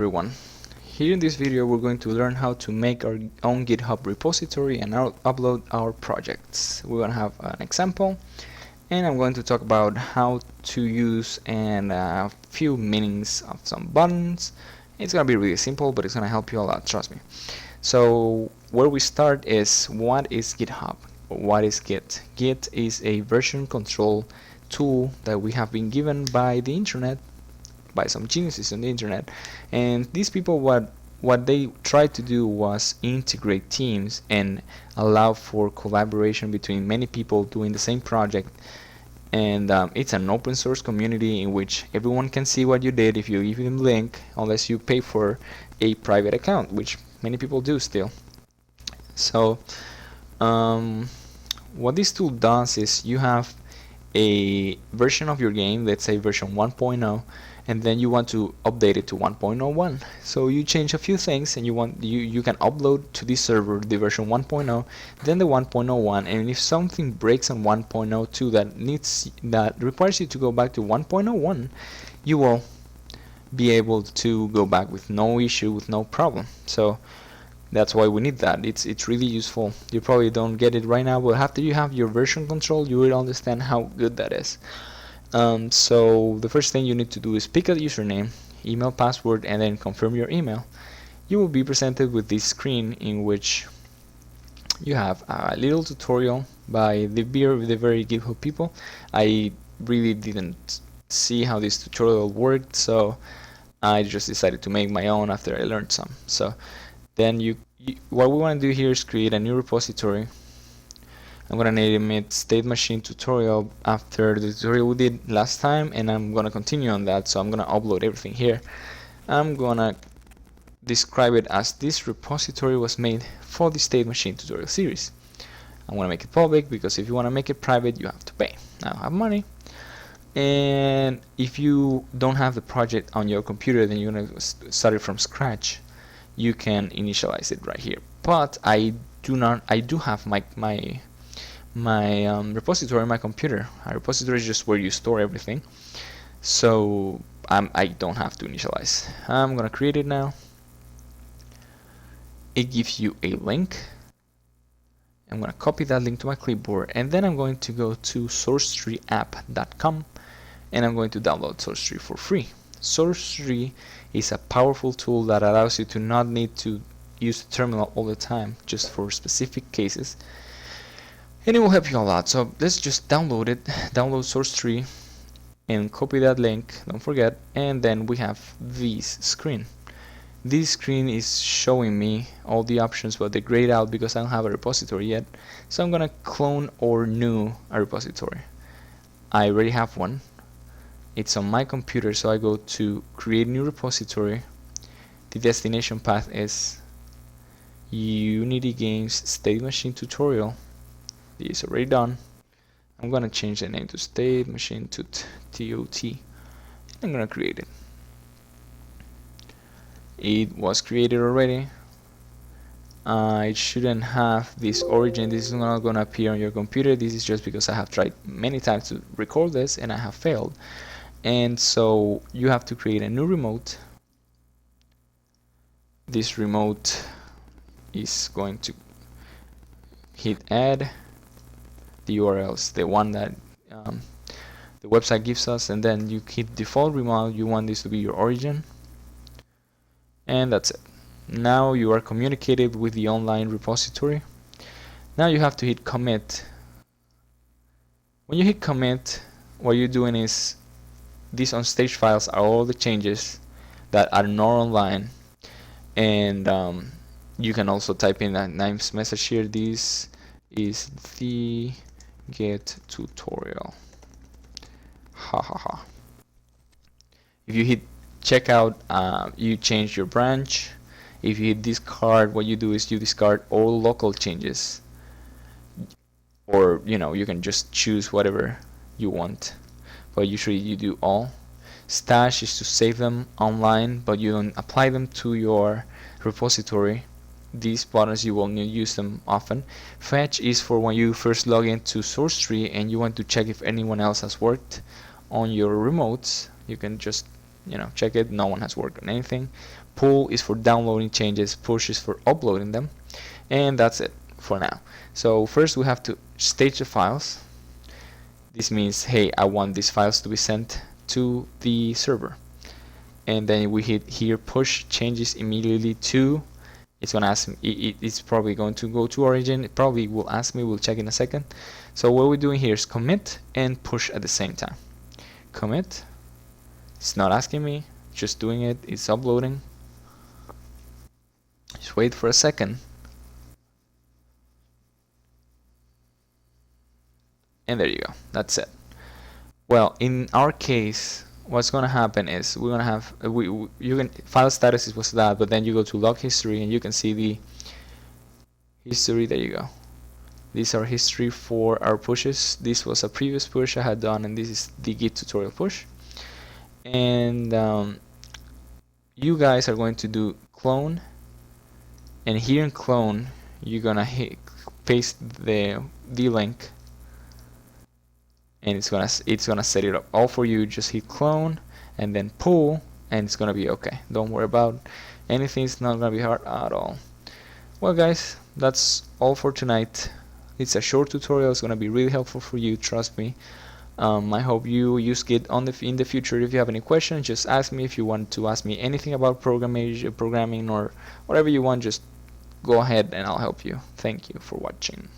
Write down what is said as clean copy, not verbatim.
Everyone, here in this video we're going to learn how to make our own GitHub repository and upload our projects. We're going to have an example, and I'm going to talk about how to use and a few meanings of some buttons. It's going to be really simple, but it's going to help you a lot, trust me. So where we start is, what is GitHub? What is Git? Git is a version control tool that we have been given by the internet, by some geniuses on the internet, and these people, what they tried to do was integrate teams and allow for collaboration between many people doing the same project. And it's an open source community in which everyone can see what you did if you give them a link, unless you pay for a private account, which many people do still. So what this tool does is, you have a version of your game, let's say version 1.0, and then you want to update it to 1.01. So you change a few things, and you can upload to this server the version 1.0, then the 1.01, and if something breaks on 1.02 that requires you to go back to 1.01, you will be able to go back with no issue, with no problem. So that's why we need that. It's really useful. You probably don't get it right now, but after you have your version control, you will understand how good that is. So the first thing you need to do is pick a username, email, password, and then confirm your email. You will be presented with this screen in which you have a little tutorial by the very GitHub people. I really didn't see how this tutorial worked, so I just decided to make my own after I learned some. So then what we want to do here is create a new repository. I'm gonna name it State Machine Tutorial after the tutorial we did last time, and I'm gonna continue on that. So I'm gonna upload everything here. I'm gonna describe it as, this repository was made for the State Machine Tutorial series. I'm gonna make it public, because if you want to make it private, you have to pay. I don't have money, and if you don't have the project on your computer, then you're gonna start it from scratch. You can initialize it right here, but I do have my repository on my computer. A repository is just where you store everything, so I don't have to initialize. I'm gonna create it now. It gives you a link. I'm gonna copy that link to my clipboard, and then I'm going to go to source3app.com, and I'm going to download Source3 for free. Source3 is a powerful tool that allows you to not need to use the terminal all the time, just for specific cases, and it will help you a lot. So let's just download it, download Source3, and copy that link, don't forget, and then we have this screen. This screen is showing me all the options, but they're grayed out because I don't have a repository yet. So I'm gonna clone or new a repository. I already have one. It's on my computer, so I go to create new repository. The destination path is Unity Games State Machine Tutorial. This is already done. I'm gonna change the name to State Machine to TOT. I'm gonna create it. It was created already. It shouldn't have this origin. This is not gonna appear on your computer. This is just because I have tried many times to record this and I have failed. And so you have to create a new remote. This remote is going to hit add. The URL is the one that the website gives us, and then you hit default remote. You want this to be your origin, and that's it. Now you are communicated with the online repository. Now you have to hit commit. When you hit commit, what you're doing is, these on stage files are all the changes that are not online, and you can also type in a nice message here. This is the Git tutorial. Ha ha ha. If you hit checkout, you change your branch. If you hit discard, what you do is you discard all local changes, or you can just choose whatever you want, but usually you do all. Stash is to save them online, but you don't apply them to your repository. These buttons, you will use them often. Fetch is for when you first log into Source3 and you want to check if anyone else has worked on your remotes. You can just check it. No one has worked on anything. pull is for downloading changes, push is for uploading them, and that's it for now. So first we have to stage the files. This means, hey, I want these files to be sent to the server, and then we hit here push changes immediately to. It's gonna ask me, it's probably going to go to origin. It probably will ask me, we'll check in a second. So what we're doing here is commit and push at the same time. Commit, it's not asking me, just doing it, it's uploading. Just wait for a second. And there you go, that's it. Well, in our case, what's going to happen is we're going to have you can file status was that, but then you go to log history and you can see the history. There you go. These are history for our pushes. This was a previous push I had done, and this is the Git tutorial push. And you guys are going to do clone, and here in clone you're gonna paste the link, and it's gonna set it up all for you. Just hit clone and then pull, and it's gonna be okay. Don't worry about anything, it's not gonna be hard at all. Well guys, that's all for tonight. It's a short tutorial, it's gonna be really helpful for you, trust me. I hope you use Git in the future. If you have any questions, just ask me. If you want to ask me anything about programming or whatever you want, just go ahead and I'll help you. Thank you for watching.